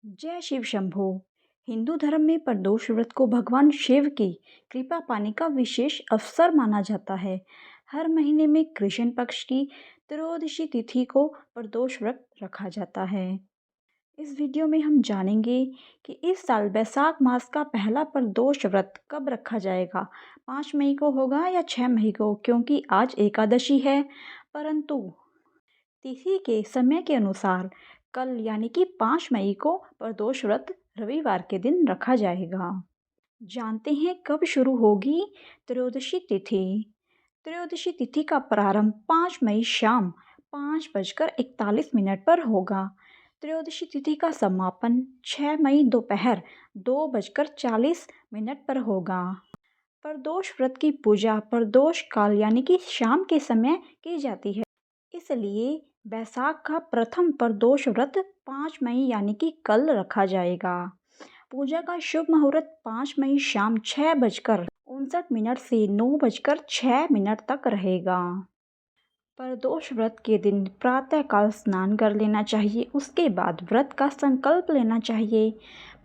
जय शिव शंभो। हिंदू धर्म में प्रदोष व्रत को भगवान शिव की कृपा पाने का विशेष अवसर माना जाता है। हर महीने में कृष्ण पक्ष की त्रयोदशी तिथि को प्रदोष व्रत रखा जाता है। इस वीडियो में हम जानेंगे कि इस साल वैशाख मास का पहला प्रदोष व्रत कब रखा जाएगा। 5 मई को होगा या 6 मई को, क्योंकि आज एकादशी है। परंतु तिथि के समय के अनुसार कल यानी कि 5 मई को प्रदोष व्रत रविवार के दिन रखा जाएगा। जानते हैं कब शुरू होगी त्रयोदशी तिथि। त्रयोदशी तिथि का प्रारंभ 5 मई शाम 5:41 पर होगा। त्रयोदशी तिथि का समापन 6 मई दोपहर 2:40 पर होगा। प्रदोष व्रत की पूजा प्रदोष काल यानी कि शाम के समय की जाती है। इसलिए वैशाख का प्रथम प्रदोष व्रत 5 मई यानी कि कल रखा जाएगा। पूजा का शुभ मुहूर्त 5 मई शाम 6:59 से 9:06 तक रहेगा। प्रदोष व्रत के दिन प्रातःकाल स्नान कर लेना चाहिए। उसके बाद व्रत का संकल्प लेना चाहिए।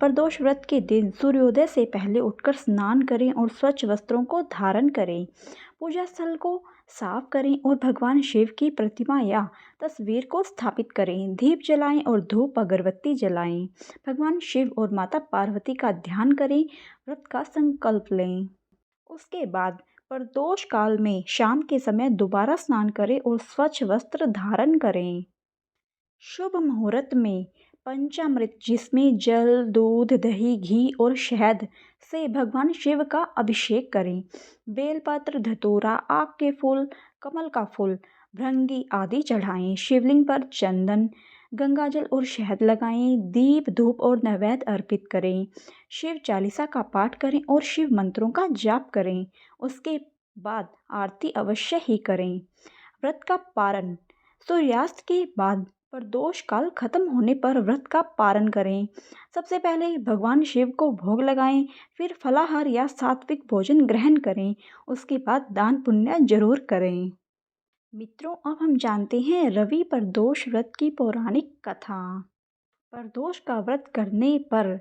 प्रदोष व्रत के दिन सूर्योदय से पहले उठकर स्नान करें और स्वच्छ वस्त्रों को धारण करें। पूजा स्थल को साफ करें और भगवान शिव की प्रतिमा या तस्वीर को स्थापित करें। दीप जलाएं और धूप अगरबत्ती जलाएं। भगवान शिव और माता पार्वती का ध्यान करें। व्रत का संकल्प लें। उसके बाद प्रदोष काल में शाम के समय दोबारा स्नान करें और स्वच्छ वस्त्र धारण करें। शुभ मुहूर्त में पंचामृत, जिसमें जल, दूध, दही, घी और शहद से भगवान शिव का अभिषेक करें। बेलपत्र, धतूरा, आक के फूल, कमल का फूल, भृंगी आदि चढ़ाएं। शिवलिंग पर चंदन, गंगाजल और शहद लगाएं। दीप, धूप और नैवेद्य अर्पित करें। शिव चालीसा का पाठ करें और शिव मंत्रों का जाप करें। उसके बाद आरती अवश्य ही करें। व्रत का पारण सूर्यास्त के बाद प्रदोष काल खत्म होने पर व्रत का पारण करें। सबसे पहले भगवान शिव को भोग लगाएं, फिर फलाहार या सात्विक भोजन ग्रहण करें। उसके बाद दान पुण्य जरूर करें। मित्रों, अब हम जानते हैं रवि प्रदोष व्रत की पौराणिक कथा। प्रदोष का व्रत करने पर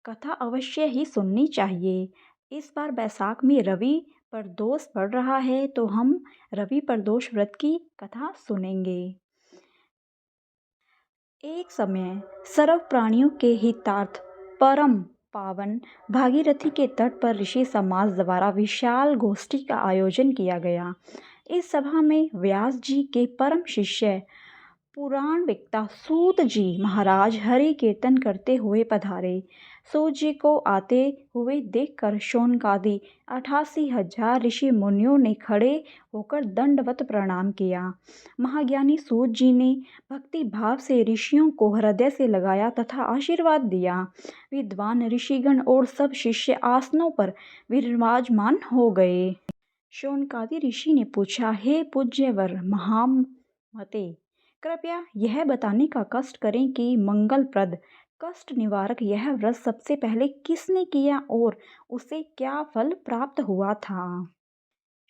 कथा अवश्य ही सुननी चाहिए। इस बार वैशाख में रवि प्रदोष पड़ रहा है, तो हम रवि प्रदोष व्रत की कथा सुनेंगे। एक समय सर्व प्राणियों के हितार्थ परम पावन भागीरथी के तट पर ऋषि समाज द्वारा विशाल गोष्ठी का आयोजन किया गया। इस सभा में व्यास जी के परम शिष्य पुराण वक्ता सूत जी महाराज हरि कीर्तन करते हुए पधारे। सूत जी को आते हुए देखकर शौनकादि 88,000 ऋषि मुनियों ने खड़े होकर दंडवत प्रणाम किया। महाज्ञानी सूत जी ने भक्ति भाव से ऋषियों को हृदय से लगाया तथा आशीर्वाद दिया। विद्वान ऋषिगण और सब शिष्य आसनों पर विराजमान हो गए। शौनकादि ऋषि ने पूछा, हे पूज्यवर महामते, कृपया यह बताने का कष्ट करें कि मंगलप्रद कष्ट निवारक यह व्रत सबसे पहले किसने किया और उसे क्या फल प्राप्त हुआ था।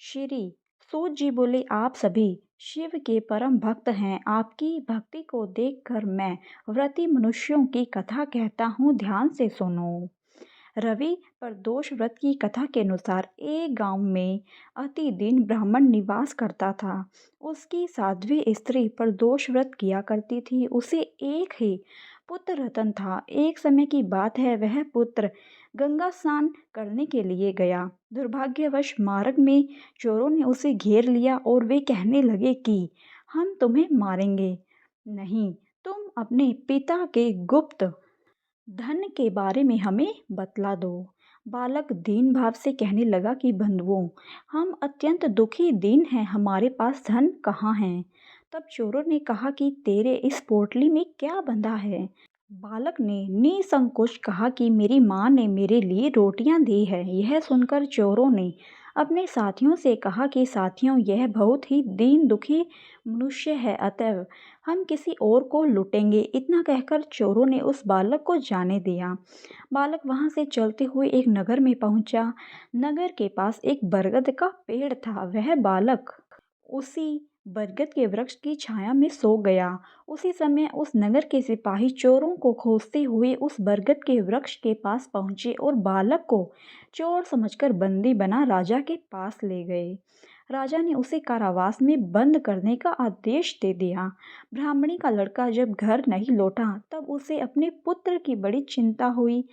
श्री सूत जी बोले, आप सभी शिव के परम भक्त हैं। आपकी भक्ति को देखकर मैं व्रती मनुष्यों की कथा कहता हूँ, ध्यान से सुनो। रवि प्रदोष व्रत की कथा के अनुसार एक गांव में अति दीन ब्राह्मण निवास करता था। उसकी साध्वी स्त्री प्रदोष व्रत किया करती थी। उसे एक ही पुत्र रतन था। एक समय की बात है, वह पुत्र गंगा स्नान करने के लिए गया। दुर्भाग्यवश मार्ग में चोरों ने उसे घेर लिया और वे कहने लगे कि हम तुम्हें मारेंगे नहीं, तुम अपने पिता के गुप्त धन के बारे में हमें बतला दो। बालक दीन भाव से कहने लगा कि बंधुओं, हम अत्यंत दुखी दीन हैं, हमारे पास धन कहाँ है। तब चोरों ने कहा कि तेरे इस पोटली में क्या बंधा है। बालक ने निसंकोच कहा कि मेरी माँ ने मेरे लिए रोटियां दी है। यह सुनकर चोरों ने अपने साथियों से कहा कि साथियों, यह बहुत ही दीन दुखी मनुष्य है, अतएव हम किसी और को लूटेंगे। इतना कहकर चोरों ने उस बालक को जाने दिया। बालक वहां से चलते हुए एक नगर में पहुंचा। नगर के पास एक बरगद का पेड़ था। वह बालक उसी बरगद के वृक्ष की छाया में सो गया। उसी समय उस नगर के सिपाही चोरों को खोजते हुए उस बरगद के वृक्ष के पास पहुंचे और बालक को चोर समझकर बंदी बना राजा के पास ले गए। राजा ने उसे कारावास में बंद करने का आदेश दे दिया। ब्राह्मणी का लड़का जब घर नहीं लौटा तब उसे अपने पुत्र की बड़ी चिंता हुई।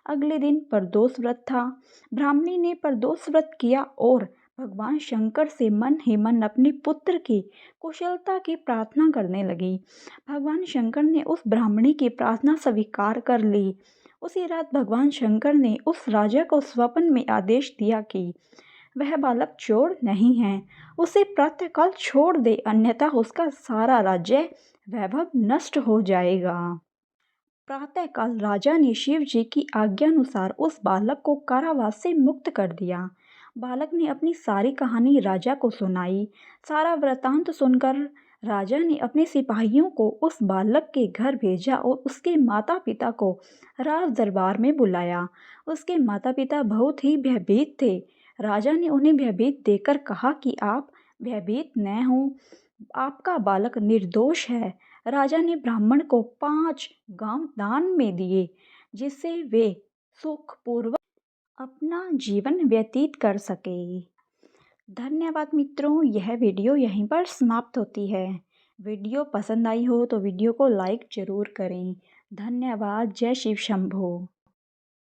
अगले दिन प्रदोष व्रत था। ब्राह्मणी ने प्रदोष व्रत किया और भगवान शंकर से मन ही मन अपने पुत्र की कुशलता की प्रार्थना करने लगी। भगवान शंकर ने उस ब्राह्मणी की प्रार्थना स्वीकार कर ली। उसी रात भगवान शंकर ने उस राजा को स्वप्न में आदेश दिया कि वह बालक चोर नहीं है, उसे प्रातःकाल छोड़ दे, अन्यथा उसका सारा राज्य वैभव नष्ट हो जाएगा। प्रातःकाल राजा ने शिव जी की आज्ञानुसार उस बालक को कारावास से मुक्त कर दिया। बालक ने अपनी सारी कहानी राजा को सुनाई। सारा वृतांत सुनकर राजा ने अपने सिपाहियों को उस बालक के घर भेजा और उसके माता पिता को राज दरबार में बुलाया। उसके माता पिता बहुत ही भयभीत थे। राजा ने उन्हें भयभीत देखकर कहा कि आप भयभीत न हों, आपका बालक निर्दोष है। राजा ने ब्राह्मण को 5 गांव दान में दिए, जिससे वे सुखपूर्वक अपना जीवन व्यतीत कर सके। धन्यवाद मित्रों, यह वीडियो यहीं पर समाप्त होती है। वीडियो पसंद आई हो तो वीडियो को लाइक ज़रूर करें। धन्यवाद। जय शिव शंभो।